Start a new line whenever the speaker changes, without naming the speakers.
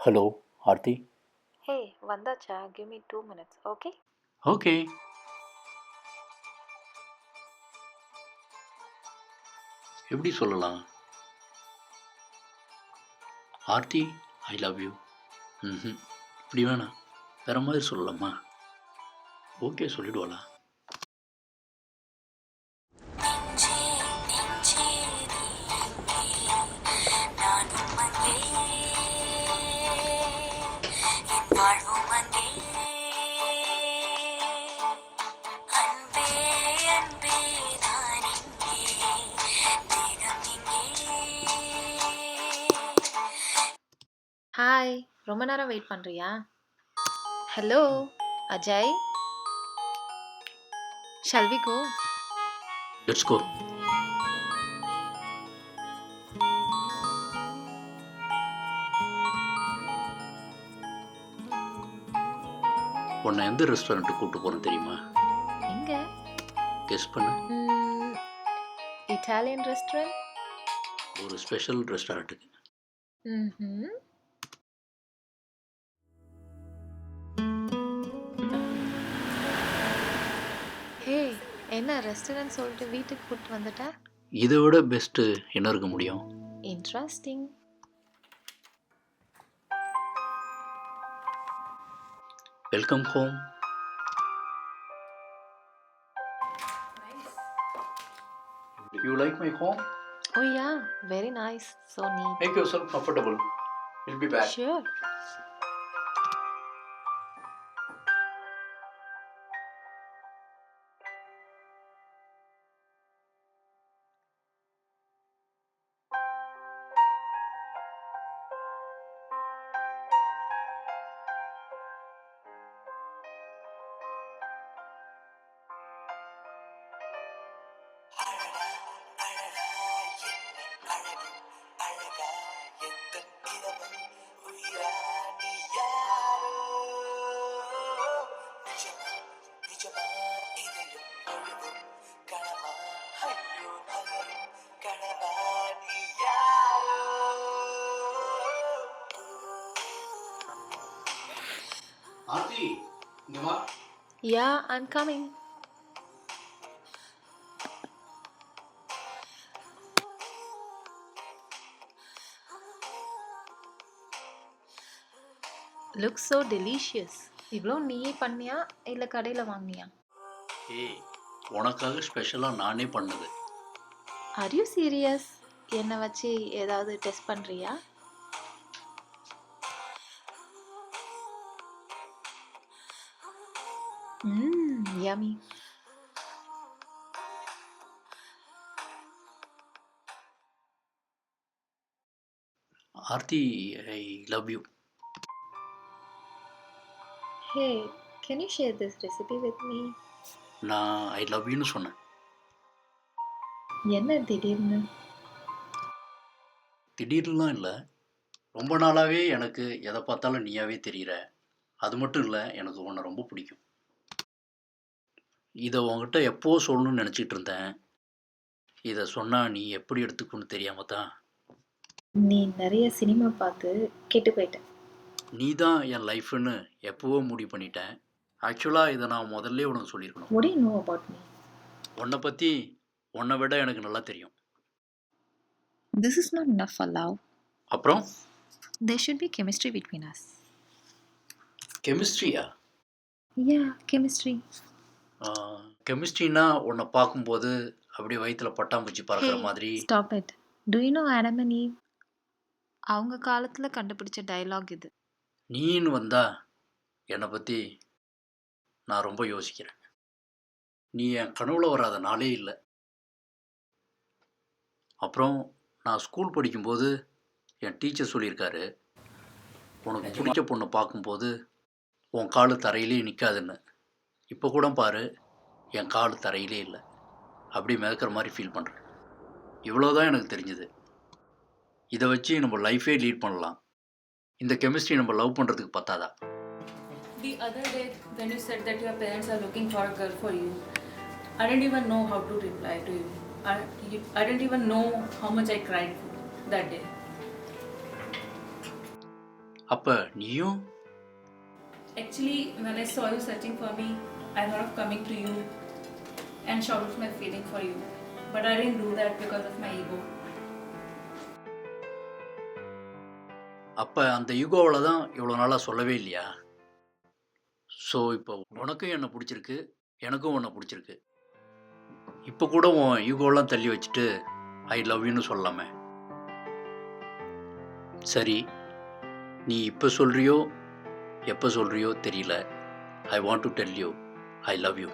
Hello Aarthi.
Hey, Vandacha, give me 2 minutes, okay?
Okay. எப்படி சொல்லலாம்? Aarthi, I love you. ம். இப்படி வேணாம், வேற மாதிரி சொல்லலாமா? ஓகே சொல்லிடுவாளா?
நெஞ்சே நெஞ்சே நீ நானும் அங்கே என் வாழ்வும் அங்கே அன்பே அன்பே நான் இங்கே தேகம் இங்கே
ஹாய், ரொம்ப நேரம் வெயிட் பண்ணுறியா? Hello Ajay, shall we go?
Let's go. உன்னை எந்த ரெஸ்டாரண்ட்டுக்கு கூப்பிட்டு போகிறேன் தெரியுமா?
எங்கே?
கெஸ் பண்ணு.
Italian restaurant?
ஒரு ஸ்பெஷல் ரெஸ்டாரண்ட்டுக்கு.
ம். ஹே, என்ன ரெஸ்டாரண்ட் சொல்லிட்டு வீட்டுக்கு கூப்பிட்டு வந்துட்ட?
இதை விட பெஸ்ட்டு என்ன இருக்க முடியும்?
Interesting.
Welcome home. You like my home?
Oh yeah, very nice, so neat.
Make yourself comfortable. Will be back.
Sure.
அழகா அழகா என்ன அழகு அழகா எந்த இரவல் உயிரா நீ யாரோ நிஜமா நிஜமா இதயம் முழுதும் கனவா ஐயோ மலரும் கனவா நீ யாரோ
ஆர்த்தி, இங்க வா.
Yeah, I'm coming. Looks so delicious. இவ்வளோ நீயே பண்ணியா இல்லை கடையில் வாங்கினியா?
ஏய், உனக்காக ஸ்பெஷலாக நானே பண்ணது.
Are you serious? என்னை வச்சு ஏதாவது டெஸ்ட் பண்ணுறியா? Yummy.
Aarthi, I love you.
Hey, can you share this recipe with me?
நான் ஐ லவ் யூன்னு சொன்னேன்.
என்ன திடீர்னு?
திடீர்னுலாம் இல்லை, ரொம்ப நாளாகவே எனக்கு எதை பார்த்தாலும் நீயாவே தெரிகிற. அது மட்டும் இல்லை, எனக்கு உன்னை ரொம்ப பிடிக்கும். இதை உன்கிட்ட எப்போ சொல்லணும்னு நினச்சிட்டு இருந்தேன். இதை சொன்னால் நீ எப்படி எடுத்துக்கணும்னு தெரியாமல் தான்.
நீ நிறைய சினிமா பார்த்து கெட்டு போயிட்ட.
நீ தான் என் லைஃப்னு எப்போவோ முடிவு பண்ணிட்டேன். ஆக்சுவலாக இதை நான் முதல்ல உனக்கு சொல்லியிருக்கணும்.
What do you know about me?
உன்னை பற்றி உன்னை விட எனக்கு நல்லா தெரியும்.
This is not enough for love.
அப்புறம்
There should be chemistry between us.
கெமிஸ்ட்ரியா?
Yeah, chemistry.
கெமிஸ்ட்ரினா உன்னை பார்க்கும்போது அப்படியே வயிற்றுல பட்டாம்பூச்சி பறக்கிற மாதிரி.
Stop it. Do you know Adam and Eve? அவங்க காலத்தில் கண்டுபிடிச்ச டயலாக் இது.
நீன்னு வந்தா என்னை பற்றி நான் ரொம்ப யோசிக்கிறேன். நீ என் கனவுல வராத நாளே இல்லை. அப்புறம் நான் ஸ்கூல் படிக்கும்போது என் டீச்சர் சொல்லியிருக்காரு, உனக்கு பிடிச்ச பொண்ணை பார்க்கும்போது உன் கால் தரையிலே நிற்காதுன்னு. இப்போ கூட பாரு, என் கால் தரையிலே இல்லை, அப்படியே மிதக்கிற மாதிரி ஃபீல் பண்ணுறேன். இவ்வளோதான் எனக்கு தெரிஞ்சுது. இதை வச்சு நம்ம லைஃபே லீட் பண்ணலாம். இந்த கெமிஸ்ட்ரி நம்ம லவ் பண்ணுறதுக்கு பத்தாதா?
The other day, when you said that your parents are looking for a girl for you, I didn't even know how to reply to you. I didn't even know how much I cried that day.
அப்போ நீயும்
Actually, when I saw you searching for me, I thought of coming to you and shout out my feeling for you. But I didn't do that because of my ego.
அப்போ அந்த ஈகோவில் தான் இவ்வளோ நாளாக சொல்லவே இல்லையா? So இப்போ உனக்கும் என்னை பிடிச்சிருக்கு, எனக்கும் உன்னை பிடிச்சிருக்கு. இப்போ கூட உன் ஈகோலாம் தள்ளி வச்சுட்டு ஐ லவ் யூன்னு சொல்லலாமே. சரி, நீ இப்போ சொல்கிறியோ எப்போ சொல்கிறியோ தெரியல. I want to tell you I love you.